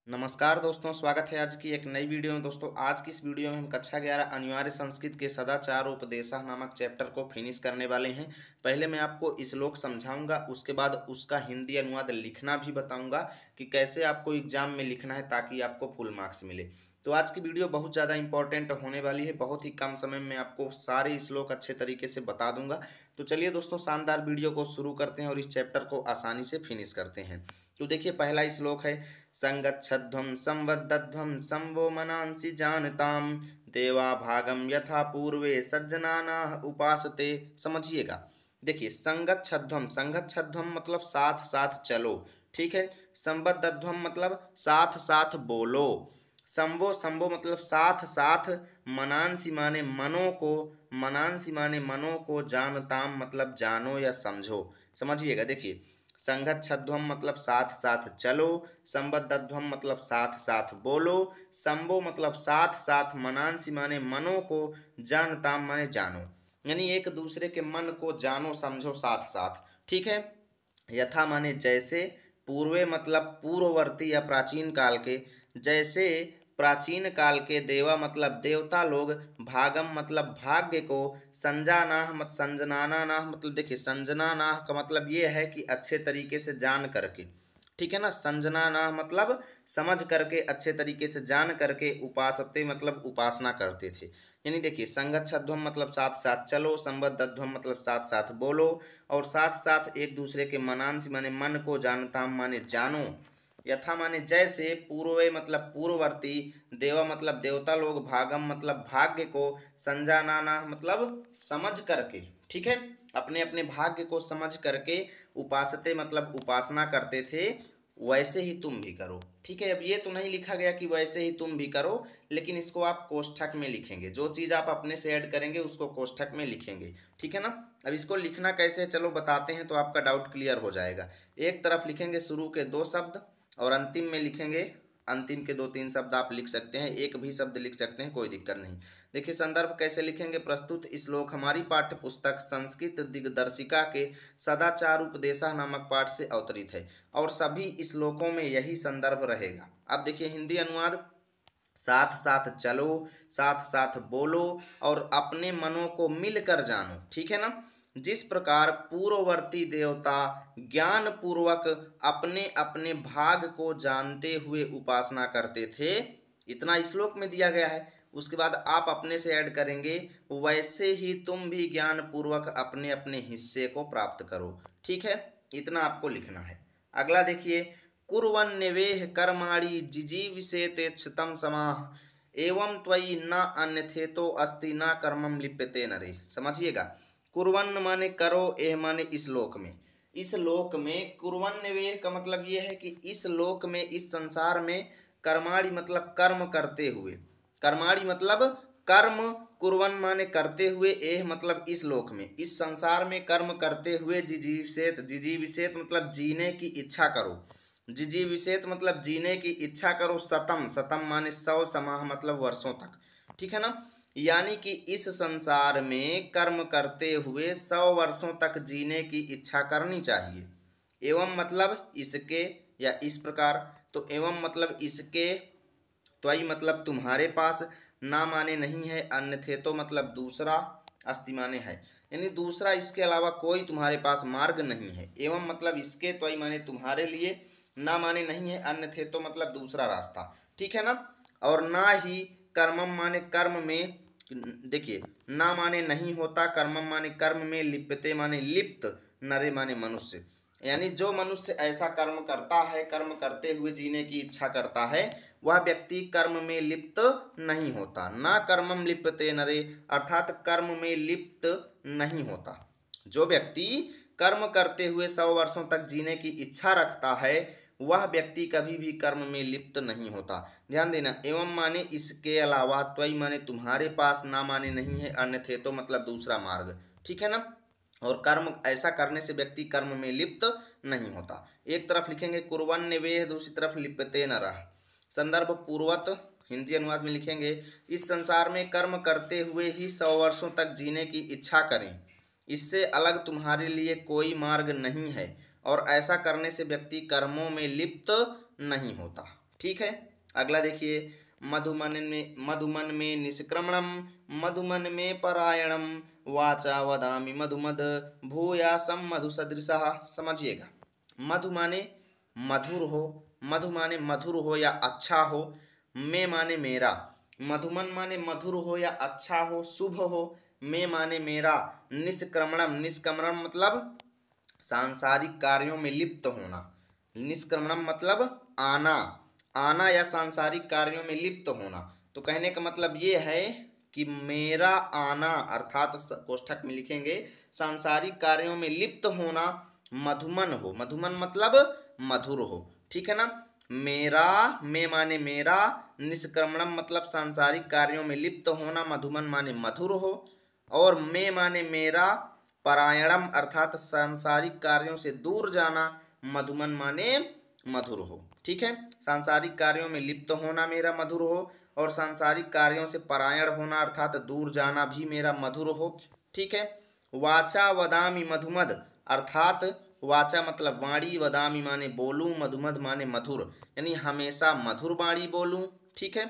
नमस्कार दोस्तों, स्वागत है आज की एक नई वीडियो में। दोस्तों आज की इस वीडियो में हम कक्षा 11 अनिवार्य संस्कृत के सदाचार उपदेशः नामक चैप्टर को फिनिश करने वाले हैं। पहले मैं आपको श्लोक समझाऊंगा, उसके बाद उसका हिंदी अनुवाद लिखना भी बताऊंगा कि कैसे आपको एग्जाम में लिखना है ताकि आपको फुल मार्क्स मिले। तो आज की वीडियो बहुत ज़्यादा इंपॉर्टेंट होने वाली है। बहुत ही कम समय में आपको सारे श्लोक अच्छे तरीके से बता दूंगा। तो चलिए दोस्तों, शानदार वीडियो को शुरू करते हैं और इस चैप्टर को आसानी से फिनिश करते हैं। तो देखिए, पहला श्लोक है संगच्छध्वं संवदध्वं संवो मनांसि जानताम देवा भागम यथा पूर्वे सज्जनानाः उपासते। समझिएगा, देखिए संगच्छध्वं, संगच्छध्वं मतलब साथ साथ चलो, ठीक है। संवदध्वं मतलब साथ साथ बोलो। संवो, संवो मतलब साथ साथ। मनांसि माने मनों को, मनांसि माने मनों को, जानताम मतलब जानो या समझो। समझिएगा, देखिए संगच्छध्वम मतलब साथ साथ चलो, संबद्धध्वम मतलब साथ साथ बोलो, संबो मतलब साथ साथ, मनांसि माने मनों को, जानताम माने जानो, यानी एक दूसरे के मन को जानो समझो साथ साथ, ठीक है। यथा माने जैसे, पूर्वे मतलब पूर्ववर्ती या प्राचीन काल के, जैसे प्राचीन काल के, देवा मतलब देवता लोग, भागम मतलब भाग्य को, संजानाह मत संजनाना मतलब देखिए संजनानाह का मतलब ये है कि अच्छे तरीके से जान करके, ठीक है ना। संजनानाह मतलब समझ करके, अच्छे तरीके से जान करके, उपासते मतलब उपासना करते थे। यानी देखिए संगच्छध्वम मतलब साथ साथ चलो, संबद्धध्वम मतलब साथ साथ बोलो, और साथ साथ एक दूसरे के मनांसि माने मन को, जानताम माने जानो, यथा माने जैसे, पूर्वे मतलब पूर्ववर्ती, देवा मतलब देवता लोग, भागम मतलब भाग्य को, संजानाना मतलब समझ करके, ठीक है, अपने अपने भाग्य को समझ करके, उपासते मतलब उपासना करते थे, वैसे ही तुम भी करो, ठीक है। अब ये तो नहीं लिखा गया कि वैसे ही तुम भी करो, लेकिन इसको आप कोष्ठक में लिखेंगे। जो चीज़ आप अपने से ऐड करेंगे उसको कोष्ठक में लिखेंगे, ठीक है ना। अब इसको लिखना कैसे है चलो बताते हैं, तो आपका डाउट क्लियर हो जाएगा। एक तरफ लिखेंगे शुरू के दो शब्द, और अंतिम में लिखेंगे अंतिम के दो तीन शब्द। आप लिख सकते हैं, एक भी शब्द लिख सकते हैं, कोई दिक्कत नहीं। देखिए संदर्भ कैसे लिखेंगे। प्रस्तुत श्लोक हमारी पाठ्य पुस्तक संस्कृत दिग्दर्शिका के सदाचार उपदेशः नामक पाठ से अवतरित है, और सभी श्लोकों में यही संदर्भ रहेगा। अब देखिए हिंदी अनुवाद, साथ साथ चलो, साथ साथ बोलो, और अपने मनों को मिलकर जानो, ठीक है ना। जिस प्रकार पूर्ववर्ती देवता ज्ञान पूर्वक अपने अपने भाग को जानते हुए उपासना करते थे, इतना श्लोक में दिया गया है। उसके बाद आप अपने से ऐड करेंगे, वैसे ही तुम भी ज्ञान पूर्वक अपने अपने हिस्से को प्राप्त करो, ठीक है। इतना आपको लिखना है। अगला देखिए, कुर्वन्नेवेह कर्माणि जिजीविषेते क्षितं समाह एवं त्वयि न अन्यथेतो अस्ति न कर्मं लिप्यते नरे। समझिएगा, कुर्वन्न माने करो, एह माने इस लोक में। इस लोक में कुर्वन्नेवेह का मतलब यह है कि इस लोक में, इस संसार में, कर्माणि मतलब कर्म करते हुए, कर्माणि मतलब कर्म, कुर्वन माने करते हुए, एह मतलब इस लोक में, इस संसार में कर्म करते हुए, जिजीविषेत, जिजीविषेत मतलब जीने की इच्छा करो, जिजीविषेत मतलब जीने की इच्छा करो, शतम, शतम माने 100, समाह मतलब वर्षों तक, ठीक है ना। यानी कि इस संसार में कर्म करते हुए 100 वर्षों तक जीने की इच्छा करनी चाहिए। एवं मतलब इसके या इस प्रकार, तो एवं मतलब इसके, त्वयि मतलब तुम्हारे पास, ना माने नहीं है, अन्यथे तो मतलब दूसरा, अस्ति माने है, यानी दूसरा इसके अलावा कोई तुम्हारे पास मार्ग नहीं है। एवं मतलब इसके, त्वयि माने तुम्हारे लिए, ना माने नहीं है, अन्यथे तो मतलब दूसरा रास्ता, ठीक है ना। और ना ही, कर्मम माने कर्म में, देखिए ना माने नहीं होता, कर्मम माने कर्म में, लिप्यते माने लिप्त, नरे माने मनुष्य, यानी जो मनुष्य ऐसा कर्म करता है, कर्म करते हुए जीने की इच्छा करता है, वह व्यक्ति कर्म में लिप्त नहीं होता। ना कर्मम लिप्यते नरे, अर्थात कर्म में लिप्त नहीं होता। जो व्यक्ति कर्म करते हुए 100 वर्षों तक जीने की इच्छा रखता है, वह व्यक्ति कभी भी कर्म में लिप्त नहीं होता। ध्यान देना, एवं माने इसके अलावा, त्वयि माने तुम्हारे पास, ना माने नहीं है, अन्यथे तो मतलब दूसरा मार्ग, ठीक है ना। और कर्म ऐसा करने से व्यक्ति कर्म में लिप्त नहीं होता। एक तरफ लिखेंगे कुर्वन्नेवेह, दूसरी तरफ लिप्यते नरः। संदर्भ पूर्वत हिंदी अनुवाद में लिखेंगे, इस संसार में कर्म करते हुए ही 100 वर्षों तक जीने की इच्छा करें, इससे अलग तुम्हारे लिए कोई मार्ग नहीं है, और ऐसा करने से व्यक्ति कर्मों में लिप्त नहीं होता। ठीक है। अगला देखिए, मधुमन में निष्क्रमणम, मधुमन में परायणम, वाचा वदामि मधुमद, भूयासम मधु सदृशः। समझिएगा, मधु माने मधुर हो, मधु माने मधुर हो या अच्छा हो, में माने मेरा, मधुमन माने मधुर हो या अच्छा हो, शुभ हो, में माने मेरा, निष्क्रमणम, निष्क्रमणम मतलब सांसारिक कार्यों में लिप्त होना, निष्क्रमणम मतलब आना, आना या सांसारिक कार्यों में लिप्त होना। तो कहने का मतलब ये है कि मेरा आना अर्थात कोष्ठक में लिखेंगे सांसारिक कार्यों में लिप्त होना मधुमन हो, मधुमन मतलब मधुर हो, ठीक है ना। मेरा, में माने मेरा, निष्क्रमणम मतलब सांसारिक कार्यों में लिप्त होना, मधुमन माने मधुर हो, और में माने मेरा, परायणम अर्थात सांसारिक कार्यों से दूर जाना, मधुमन माने मधुर हो, ठीक है। सांसारिक कार्यों में लिप्त होना मेरा मधुर हो, और सांसारिक कार्यों से परायण होना अर्थात दूर जाना भी मेरा मधुर हो, ठीक है। वाचा वदामि मधुमद अर्थात वाचा मतलब वाणी, वदामि माने बोलूं, मधुमद माने मधुर, यानी हमेशा मधुर वाणी बोलूं, ठीक है।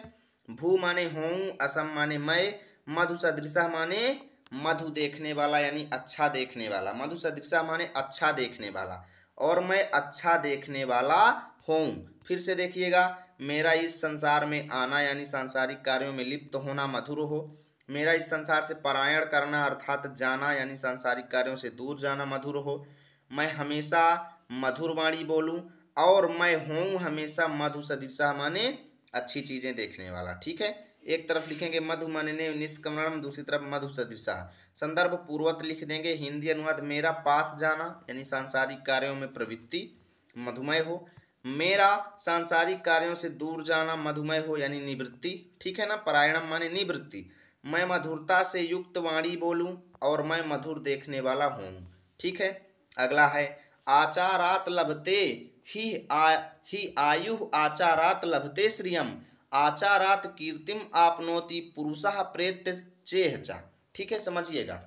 भू माने हूँ, असम माने मैं, मधु सदृशा माने मधु देखने वाला यानी अच्छा देखने वाला, मधु सदृशा माने अच्छा देखने वाला, और मैं अच्छा देखने वाला हूँ। फिर से देखिएगा, मेरा इस संसार में आना यानी सांसारिक कार्यों में लिप्त होना मधुर हो, मेरा इस संसार से पलायन करना अर्थात जाना यानी सांसारिक कार्यों से दूर जाना मधुर हो, मैं हमेशा मधुर वाणी बोलूं, और मैं हूँ हमेशा मधु सदृशा माने अच्छी चीजें देखने वाला, ठीक है। एक तरफ लिखेंगे मधु माने निष्क्रमणम, दूसरी तरफ मधु सदृशा। संदर्भ पूर्वत लिख देंगे, हिंदी अनुवाद मेरा पास जाना यानी सांसारिक कार्यों में प्रवृत्ति मधुमय हो, मेरा सांसारिक कार्यों से दूर जाना मधुमय हो यानी निवृत्ति, ठीक है ना। परायणम माने निवृत्ति, मैं मधुरता से युक्त वाणी बोलूं, और मैं मधुर देखने वाला हूं, ठीक है। अगला है आचारात लभते ही आयु, आचारात लभते श्रियम, आचारात कीर्तिम आपनोति पुरुषः प्रेत्य चेहचा, ठीक है। समझिएगा,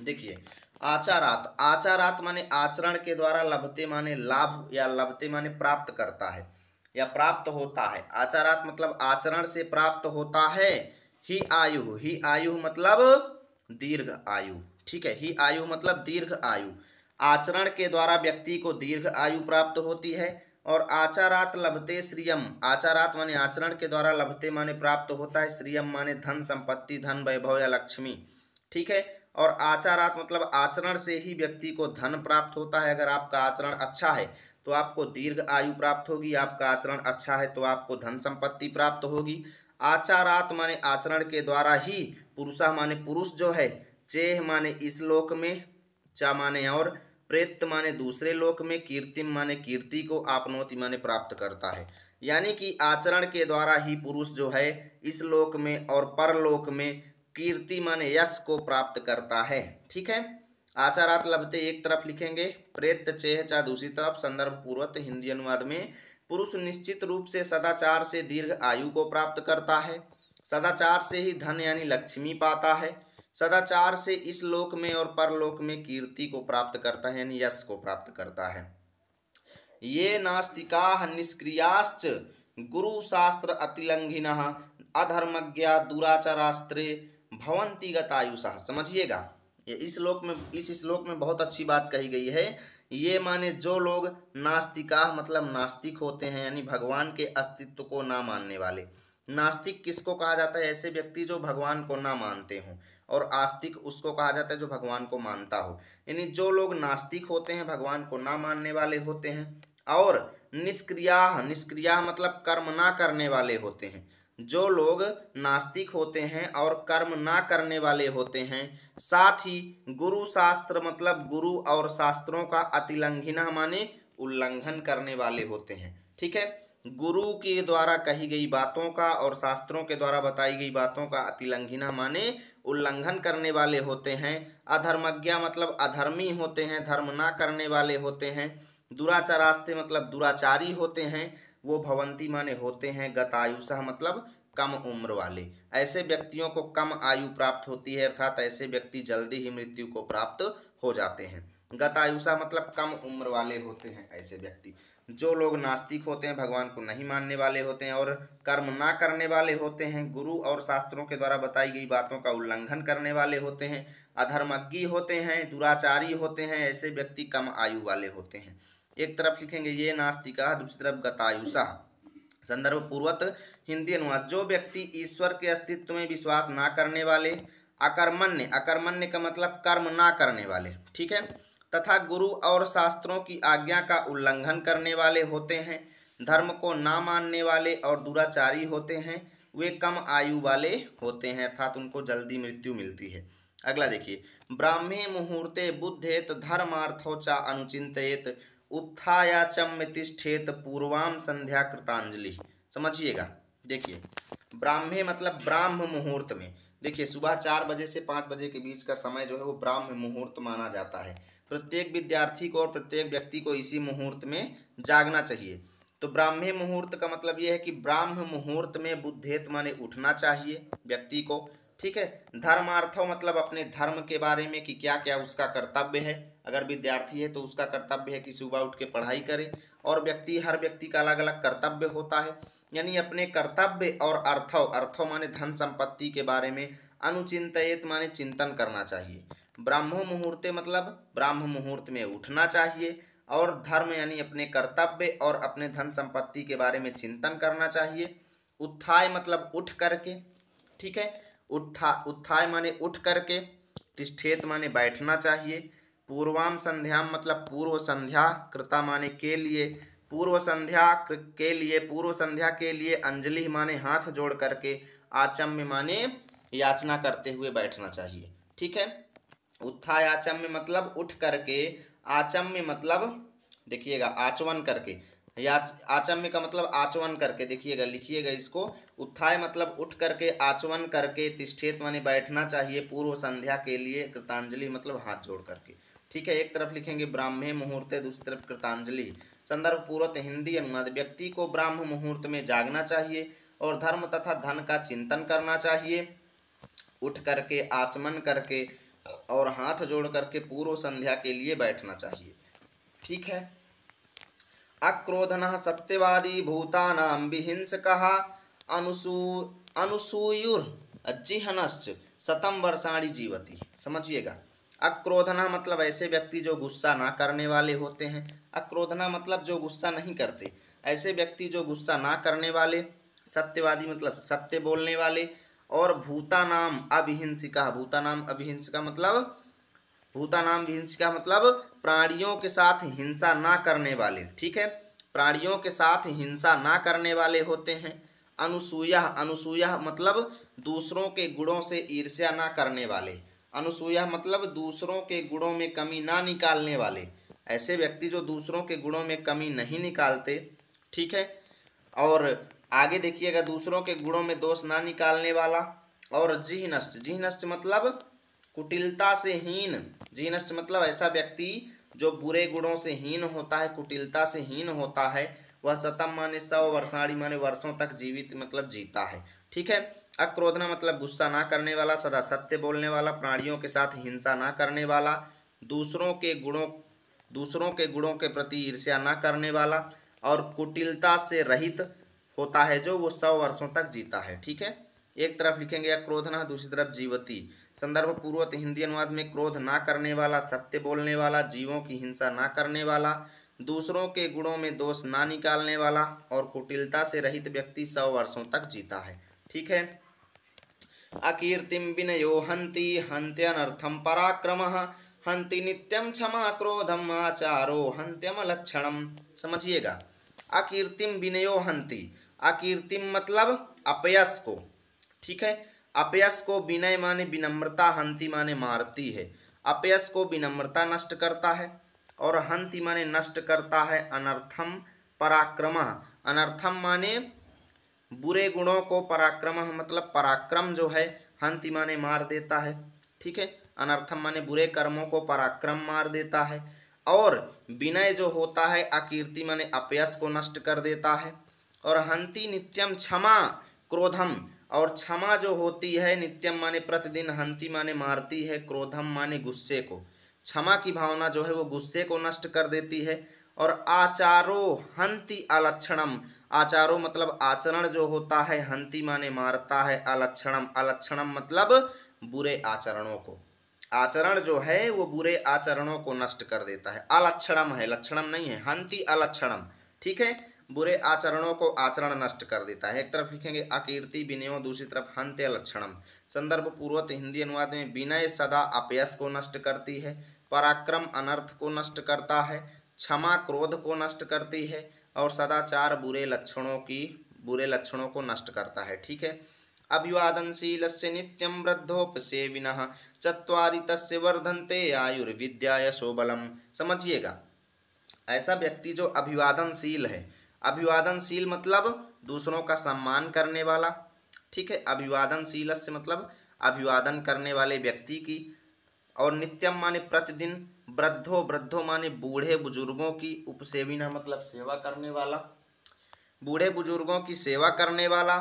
देखिए आचारात, आचारात माने आचरण के द्वारा, लभते माने लाभ या लभते माने प्राप्त करता है या प्राप्त होता है, आचारात मतलब आचरण से प्राप्त होता है। ही आयु, ही आयु मतलब दीर्घ आयु, ठीक है। ही आयु मतलब दीर्घ आयु, आचरण के द्वारा व्यक्ति को दीर्घ आयु प्राप्त होती है। और आचारात लभते श्रियम, आचारात माने आचरण के द्वारा, लभते माने प्राप्त होता है, श्रियम माने धन संपत्ति, धन वैभव या लक्ष्मी, ठीक है। और आचारात मतलब आचरण से ही व्यक्ति को धन प्राप्त होता है, अगर आपका आचरण अच्छा है तो आपको दीर्घ आयु प्राप्त होगी, आपका आचरण अच्छा है तो आपको धन संपत्ति प्राप्त होगी। आचारात माने आचरण के द्वारा ही, पुरुषा माने पुरुष जो है, चेह माने इस लोक में, चा माने और, प्रेत माने दूसरे लोक में, कीर्तिम माने कीर्ति को, आपनोति माने प्राप्त करता है, यानी कि आचरण के द्वारा ही पुरुष जो है इस लोक में और परलोक में कीर्ति माने यश को प्राप्त करता है, ठीक है। आचारात लभते एक तरफ लिखेंगे, प्रेत चेह चा दूसरी तरफ। संदर्भ पूर्वक हिंदी अनुवाद में, पुरुष निश्चित रूप से सदाचार से दीर्घ आयु को प्राप्त करता है, सदाचार से ही धन यानी लक्ष्मी पाता है, सदाचार से इस लोक में और परलोक में कीर्ति को प्राप्त करता है यानी यश को प्राप्त करता है। ये नास्तिकाः निष्क्रियाश्च गुरु शास्त्र अतिलंघिनः अधर्मज्ञा दुराचारास्त्रे भवन्ति गतायुषः। समझिएगा, ये इस श्लोक में बहुत अच्छी बात कही गई है। ये माने जो लोग नास्तिका मतलब नास्तिक होते हैं यानी भगवान के अस्तित्व को ना मानने वाले। नास्तिक किसको कहा जाता है? ऐसे व्यक्ति जो भगवान को ना मानते हों, और आस्तिक उसको कहा जाता है जो भगवान को मानता हो। यानी जो लोग नास्तिक होते हैं, भगवान को ना मानने वाले होते हैं, और निष्क्रिया, निष्क्रिया मतलब कर्म ना करने वाले होते हैं। जो लोग नास्तिक होते हैं और कर्म ना करने वाले होते हैं, साथ ही गुरु शास्त्र मतलब गुरु और शास्त्रों का अतिलंघिना माने उल्लंघन करने वाले होते हैं, ठीक है। गुरु के द्वारा कही गई बातों का और शास्त्रों के द्वारा बताई गई बातों का अतिलंघिना माने उल्लंघन करने वाले होते हैं। अधर्मज्ञा मतलब अधर्मी होते हैं, धर्म ना करने वाले होते हैं। दुराचारास्ते मतलब दुराचारी होते हैं, वो भवंती माने होते हैं। गतायुषः मतलब कम उम्र वाले, ऐसे व्यक्तियों को कम आयु प्राप्त होती है, अर्थात ऐसे व्यक्ति जल्दी ही मृत्यु को प्राप्त हो जाते हैं। गतायुषा मतलब कम उम्र वाले होते हैं ऐसे व्यक्ति। जो लोग नास्तिक होते हैं, भगवान को नहीं मानने वाले होते हैं और कर्म ना करने वाले होते हैं, गुरु और शास्त्रों के द्वारा बताई गई बातों का उल्लंघन करने वाले होते हैं, अधर्मज्ञी होते हैं, दुराचारी होते हैं, ऐसे व्यक्ति कम आयु वाले होते हैं। एक तरफ लिखेंगे ये नास्तिका, दूसरी तरफ गतायुषा। संदर्भ पूर्वक हिंदी अनुवाद। जो व्यक्ति ईश्वर के अस्तित्व में विश्वास ना करने वाले, अकर्मण्य, अकर्मण्य का मतलब कर्म ना करने वाले, ठीक है, तथा गुरु और शास्त्रों की आज्ञा का उल्लंघन करने वाले होते हैं, धर्म को ना मानने वाले और दुराचारी होते हैं, वे कम आयु वाले होते हैं, अर्थात उनको जल्दी मृत्यु मिलती है। अगला देखिए, ब्राह्मे मुहूर्ते बुद्धेत धर्मार्थो चा अनुचिंतयेत उत्थायाचम्य तिष्ठेत पूर्वाम संध्या कृतांजलि। समझिएगा, देखिए ब्राह्मे मतलब ब्राह्म मुहूर्त में, देखिए सुबह 4 बजे से 5 बजे के बीच का समय जो है वो ब्राह्म मुहूर्त माना जाता है। प्रत्येक विद्यार्थी को और प्रत्येक व्यक्ति को इसी मुहूर्त में जागना चाहिए। तो ब्राह्मी मुहूर्त का मतलब यह है कि ब्राह्म मुहूर्त में बुद्धेत माने उठना चाहिए व्यक्ति को, ठीक है। धर्मार्थो मतलब अपने धर्म के बारे में कि क्या क्या उसका कर्तव्य है। अगर विद्यार्थी है तो उसका कर्तव्य है कि सुबह उठ के पढ़ाई करे, और हर व्यक्ति का अलग अलग कर्तव्य होता है, यानी अपने कर्तव्य और अर्थो माने धन संपत्ति के बारे में, अनुचिंतयेत माने चिंतन करना चाहिए। ब्राह्मो मुहूर्ते मतलब ब्राह्म मुहूर्त में उठना चाहिए, और धर्म यानी अपने कर्तव्य और अपने धन संपत्ति के बारे में चिंतन करना चाहिए। उत्थाय मतलब उठ करके, ठीक है, उत्थाय माने उठ करके, तिष्ठेत माने बैठना चाहिए, पूर्वाम संध्याम मतलब पूर्व संध्या, कृता माने के लिए, पूर्व संध्या के लिए, पूर्व संध्या के लिए, अंजलि माने हाथ जोड़ करके, आचम्य माने याचना करते हुए बैठना चाहिए, ठीक है। उत्थाय आचम्य मतलब उठ करके, आचम्य मतलब देखिएगा आचमन करके, या आचम्य का मतलब आचमन करके, देखिएगा लिखिएगा इसको, उत्थाय मतलब उठ करके, आचमन करके, तिष्ठेत माने बैठना चाहिए, पूर्व संध्या के लिए, कृतांजलि मतलब हाथ जोड़ करके, ठीक है। एक तरफ लिखेंगे ब्राह्मे मुहूर्ते, दूसरी तरफ कृतांजलि। संदर्भ पूर्वक हिंदी अनुवाद। व्यक्ति को ब्राह्म मुहूर्त में जागना चाहिए और धर्म तथा धन का चिंतन करना चाहिए, उठ करके, आचमन करके और हाथ जोड़ करके पूर्व संध्या के लिए बैठना चाहिए, ठीक है। अक्रोधनः सत्यवादी भूतानां विहिंसकः अनुसूयुर्जिह्नश्च शतं वर्षाणि जीवति। समझिएगा, अक्रोधना मतलब ऐसे व्यक्ति जो गुस्सा ना करने वाले होते हैं। अक्रोधना मतलब जो गुस्सा नहीं करते, ऐसे व्यक्ति जो गुस्सा ना करने वाले। सत्यवादी मतलब सत्य बोलने वाले। और भूतानाम अविहिंसिका, भूतानाम अविहिंसिका मतलब, भूतानाम विहिंसिका मतलब प्राणियों के साथ हिंसा ना करने वाले, ठीक है, प्राणियों के साथ हिंसा ना करने वाले होते हैं। अनुसूया, अनुसूया मतलब दूसरों के गुणों से ईर्ष्या ना करने वाले। अनुसूया मतलब दूसरों के गुणों में कमी ना निकालने वाले, ऐसे व्यक्ति जो दूसरों के गुणों में कमी नहीं निकालते, ठीक है। और आगे देखिएगा, दूसरों के गुणों में दोष ना निकालने वाला। और जिह्नश्च, जिह्नश्च मतलब कुटिलता से हीन। जिह्नश्च मतलब ऐसा व्यक्ति जो बुरे गुणों से हीन होता है, कुटिलता से हीन होता है, वह शतम माने 100, वर्षाणी माने वर्षों तक जीवित मतलब जीता है, ठीक है। अक्रोधना मतलब गुस्सा ना करने वाला, सदा सत्य बोलने वाला, प्राणियों के साथ हिंसा ना करने वाला, दूसरों के गुणों के प्रति ईर्ष्या ना करने वाला, और कुटिलता से रहित होता है जो, वो 100 वर्षों तक जीता है, ठीक है। एक तरफ लिखेंगे अक्रोधना, दूसरी तरफ जीवती। संदर्भ पूर्वक हिंदी अनुवाद में क्रोध ना करने वाला, सत्य बोलने वाला, जीवों की हिंसा ना करने वाला, दूसरों के गुणों में दोष ना निकालने वाला और कुटिलता से रहित व्यक्ति 100 वर्षों तक जीता है, ठीक है। अकीर्तिम विनयो हंति हंत्यनर्थम पराक्रमः हंति नित्यम क्षमा क्रोधम आचारो हंत्यम लक्षणम। समझिएगा, अकीर्तिम विनयो हंति, अकीर्तिम मतलब अपयश को, ठीक है। अपयश को, विनय माने विनम्रता, हंति माने मारती है। अपयश को विनम्रता नष्ट करता है, और हंति माने नष्ट करता है। अनर्थम पराक्रमः, अनर्थम माने बुरे गुणों को, पराक्रम मतलब पराक्रम जो है, हंति माने मार देता है, ठीक है। अनर्थम माने बुरे कर्मों को पराक्रम मार देता है। और विनय जो होता है, अकीर्ति माने अपयश को नष्ट कर देता है। और हंति नित्यम क्षमा क्रोधम, और क्षमा जो होती है, नित्यम माने प्रतिदिन, हंति माने मारती है, क्रोधम माने गुस्से को। क्षमा की भावना जो है वो गुस्से को नष्ट कर देती है। और आचारो हंति अलक्षणम, आचारो मतलब आचरण जो होता है, हंति माने मारता है, अलक्षणम, अलक्षणम मतलब बुरे आचरणों को, आचरण जो है वो बुरे आचरणों को नष्ट कर देता है। अलक्षणम है, लक्षणम नहीं है, हंति अलक्षणम, ठीक है, बुरे आचरणों को आचरण नष्ट कर देता है। एक तरफ लिखेंगे अकीर्ति विनयो, दूसरी तरफ हंत्य अलक्षणम। संदर्भ पूर्वक हिंदी अनुवाद में विनय सदा अपयश को नष्ट करती है, पराक्रम अनर्थ को नष्ट करता है, क्षमा क्रोध को नष्ट करती है, और सदाचार बुरे लक्षणों को नष्ट करता है, ठीक है। अभिवादनशीलस्य नित्यं वृद्धोपसेविनः चत्वारि तस्य वर्धन्ते आयुर्विद्या यशो बलम। समझिएगा, ऐसा व्यक्ति जो अभिवादनशील है, अभिवादनशील मतलब दूसरों का सम्मान करने वाला, ठीक है, अभिवादनशील से मतलब अभिवादन करने वाले व्यक्ति की, और नित्यम माने प्रतिदिन, वृद्धो माने बूढ़े बुजुर्गों की, उपसेविना मतलब सेवा करने वाला, बूढ़े बुजुर्गों की सेवा करने वाला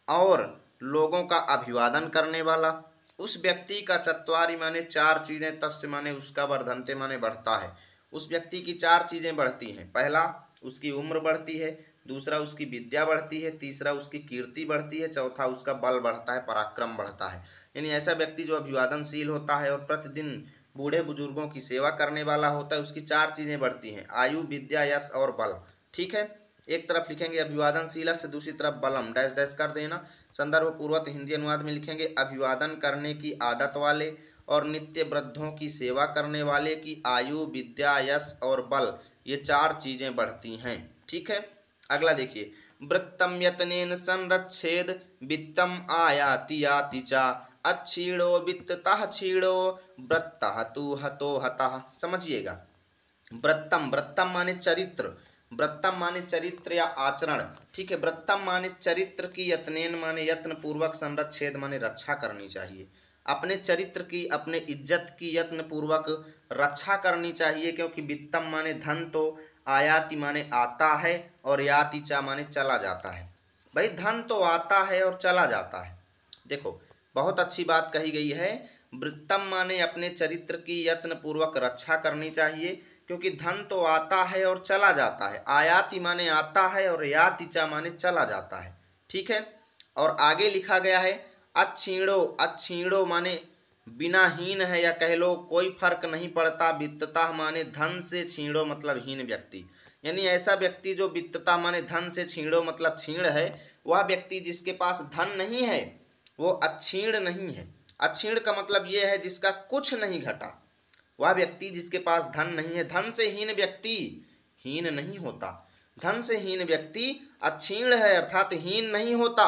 और लोगों का अभिवादन करने वाला, उस व्यक्ति का चत्वारी माने चार चीजें, तस्य माने उसका, वर्धनते माने बढ़ता है, उस व्यक्ति की चार चीजें बढ़ती हैं। पहला उसकी उम्र बढ़ती है, दूसरा उसकी विद्या बढ़ती है, तीसरा उसकी कीर्ति बढ़ती है, चौथा उसका बल बढ़ता है, पराक्रम बढ़ता है। यानी ऐसा व्यक्ति जो अभिवादनशील होता है और प्रतिदिन बूढ़े बुजुर्गों की सेवा करने वाला होता है, उसकी चार चीजें बढ़ती हैं, आयु, विद्या, यश और बल, ठीक है। एक तरफ लिखेंगे अभिवादनशील से, दूसरी तरफ बलम, डैश डैश कर देना। संदर्भ पूर्वक हिंदी अनुवाद में लिखेंगे अभिवादन करने की आदत वाले और नित्य वृद्धों की सेवा करने वाले की आयु, विद्या, यश और बल, ये चार चीजें बढ़ती हैं, ठीक है। अगला देखिए, वृत्तम यत्नेन संरक्षेद वित्तम आयाति याति चा अच्छीणो वित्ततः क्षीणो वृत्तः तु हतो हतः। समझिएगा, वृत्तम, वृत्तम माने चरित्र, वृत्तम माने चरित्र या आचरण, ठीक है। वृत्तम माने चरित्र की, यत्नेन माने यत्न पूर्वक, संरक्षेद माने रक्षा करनी चाहिए, अपने चरित्र की, अपने इज्जत की यत्न पूर्वक रक्षा करनी चाहिए, क्योंकि वित्तम माने धन तो आयाति माने आता है और याति चा माने चला जाता है। भाई धन तो आता है और चला जाता है। देखो बहुत अच्छी बात कही गई है, वृत्तम माने अपने चरित्र की यत्न पूर्वक रक्षा करनी चाहिए, क्योंकि धन तो आता है और चला जाता है, आयाति माने आता है और याति चा माने चला जाता है, ठीक है। और आगे लिखा गया है अच्छीणो, अच्छीणो माने बिना हीन है, या कह लो कोई फर्क नहीं पड़ता, वित्तता माने धन से, छीणो मतलब हीन व्यक्ति, यानी ऐसा व्यक्ति जो वित्तता माने धन से, छीणो मतलब छीण है, वह व्यक्ति जिसके पास धन नहीं है वो अच्छीण नहीं है। अच्छीण का मतलब यह है जिसका कुछ नहीं घटा, वह व्यक्ति जिसके पास धन नहीं है। धन से हीन व्यक्ति हीन नहीं होता, धन से हीन व्यक्ति अच्छीण है अर्थात हीन नहीं होता,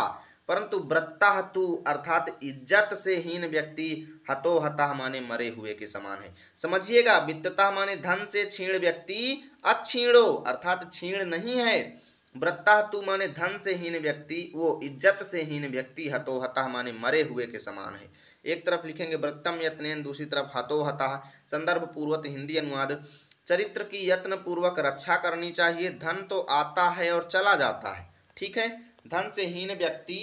परंतु वृत्तः तु अर्थात इज्जत से हीन व्यक्ति हतो हतः माने मरे हुए के समान है। समझिएगा, वित्तता माने धन से क्षीण व्यक्ति अच्छीणो अर्थात क्षीण नहीं है, वृत्तः तु माने धन से हीन व्यक्ति, वो इज्जत से हीन व्यक्ति, हतो हतः माने मरे हुए के समान है। एक तरफ लिखेंगे वृत्तम यत्नेन, दूसरी तरफ हतो हतः। संदर्भ पूर्वक हिंदी अनुवाद, चरित्र की यत्न पूर्वक रक्षा करनी चाहिए, धन तो आता है और चला जाता है, ठीक है। धन से हीन व्यक्ति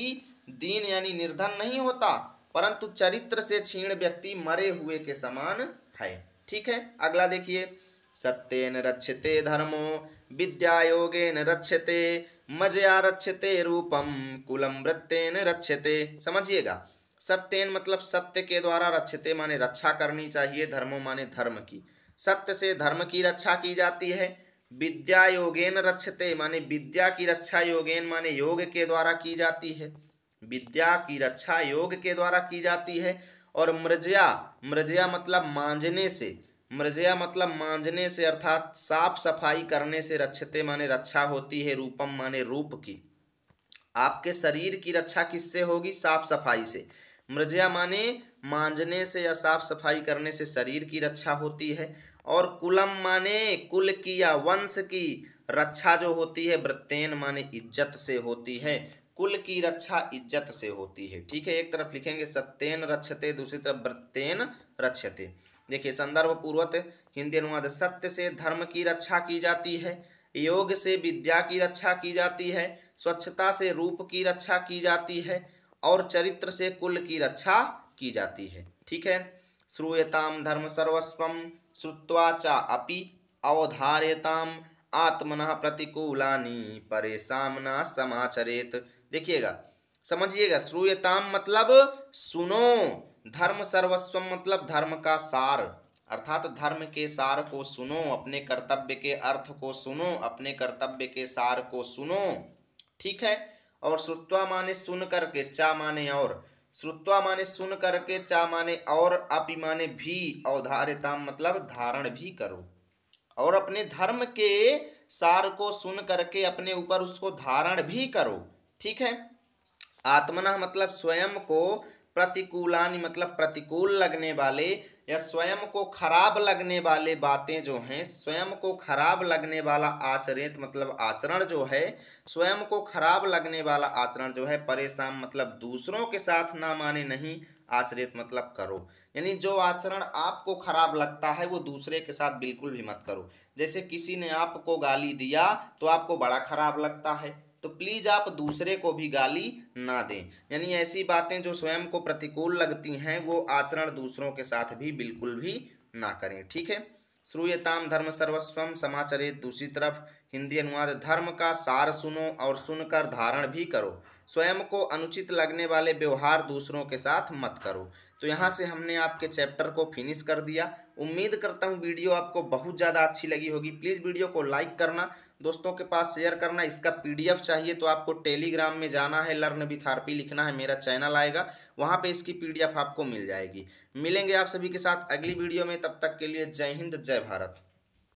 दीन यानी निर्धन नहीं होता, परंतु चरित्र से क्षीण व्यक्ति मरे हुए के समान है, ठीक है। अगला देखिए, सत्येन रक्षते धर्मो विद्या योगेन रक्षते मजया रक्षते रूपम कुलम वृत्तेन रक्षते। समझिएगा, सत्येन मतलब सत्य के द्वारा, रक्षते माने रक्षा करनी चाहिए, धर्मो माने धर्म की, सत्य से धर्म की रक्षा की जाती है, विद्या योगेन रक्षते माने विद्या की रक्षा, योगेन माने योग के द्वारा की जाती है, विद्या की रक्षा योग के द्वारा की जाती है, और मृजया, मृजया मतलब मांजने से, मृजया मतलब मांजने से अर्थात साफ सफाई करने से रक्षते माने रक्षा होती है, रूपम माने रूप की, आपके शरीर की रक्षा किससे होगी, साफ सफाई से, मृजया माने मांजने से या साफ सफाई करने से शरीर की रक्षा होती है, और कुलम माने कुल की या वंश की रक्षा जो होती है, वृत्तेन माने इज्जत से होती है, कुल की रक्षा इज्जत से होती है, ठीक है। एक तरफ लिखेंगे सत्येन रक्षते, दूसरी तरफ वृत्तेन रक्षते। देखिए संदर्भ पूर्वक हिंदी अनुवाद, सत्य से धर्म की रक्षा की जाती है, योग से विद्या की रक्षा की जाती है, स्वच्छता से रूप की रक्षा की जाती है, और चरित्र से कुल की रक्षा की जाती है, ठीक है। श्रूयताम धर्म सर्वस्वम श्रुत्वा च अपि अवधार्यताम आत्मनः प्रतिकूलानि परेशान समाचरेत। देखिएगा, समझिएगा, श्रूयताम मतलब सुनो, धर्म सर्वस्वम मतलब धर्म का सार, अर्थात धर्म के सार को सुनो, अपने कर्तव्य के अर्थ को सुनो, अपने कर्तव्य के सार को सुनो, ठीक है। और श्रुत्वा माने सुन करके, चा माने और, श्रुत्वा माने सुन करके, चा माने और, अपि माने भी, अवधारिताम मतलब धारण भी करो, और अपने धर्म के सार को सुन करके अपने ऊपर उसको धारण भी करो, ठीक है। आत्मना मतलब स्वयं को, प्रतिकूलानि मतलब प्रतिकूल लगने वाले या स्वयं को खराब लगने वाले बातें जो हैं, स्वयं को खराब लगने वाला आचरित मतलब आचरण जो है, स्वयं को खराब लगने वाला आचरण जो है, परेशान मतलब दूसरों के साथ ना माने नहीं, आचरित मतलब करो, यानी जो आचरण आपको खराब लगता है वो दूसरे के साथ बिल्कुल भी मत करो। जैसे किसी ने आपको गाली दिया तो आपको बड़ा खराब लगता है, तो प्लीज आप दूसरे को भी गाली ना दें, यानी ऐसी बातें जो स्वयं को प्रतिकूल लगती हैं वो आचरण दूसरों के साथ भी बिल्कुल भी ना करें, ठीक है। श्रूयताम धर्म सर्वस्वम समाचरित, दूसरी तरफ हिंदी अनुवाद, धर्म का सार सुनो और सुनकर धारण भी करो, स्वयं को अनुचित लगने वाले व्यवहार दूसरों के साथ मत करो। तो यहाँ से हमने आपके चैप्टर को फिनिश कर दिया। उम्मीद करता हूँ वीडियो आपको बहुत ज़्यादा अच्छी लगी होगी। प्लीज़ वीडियो को लाइक करना, दोस्तों के पास शेयर करना। इसका पीडीएफ चाहिए तो आपको टेलीग्राम में जाना है, लर्न विथ आरपी लिखना है, मेरा चैनल आएगा, वहाँ पे इसकी पीडीएफ आपको मिल जाएगी। मिलेंगे आप सभी के साथ अगली वीडियो में, तब तक के लिए जय हिंद जय भारत।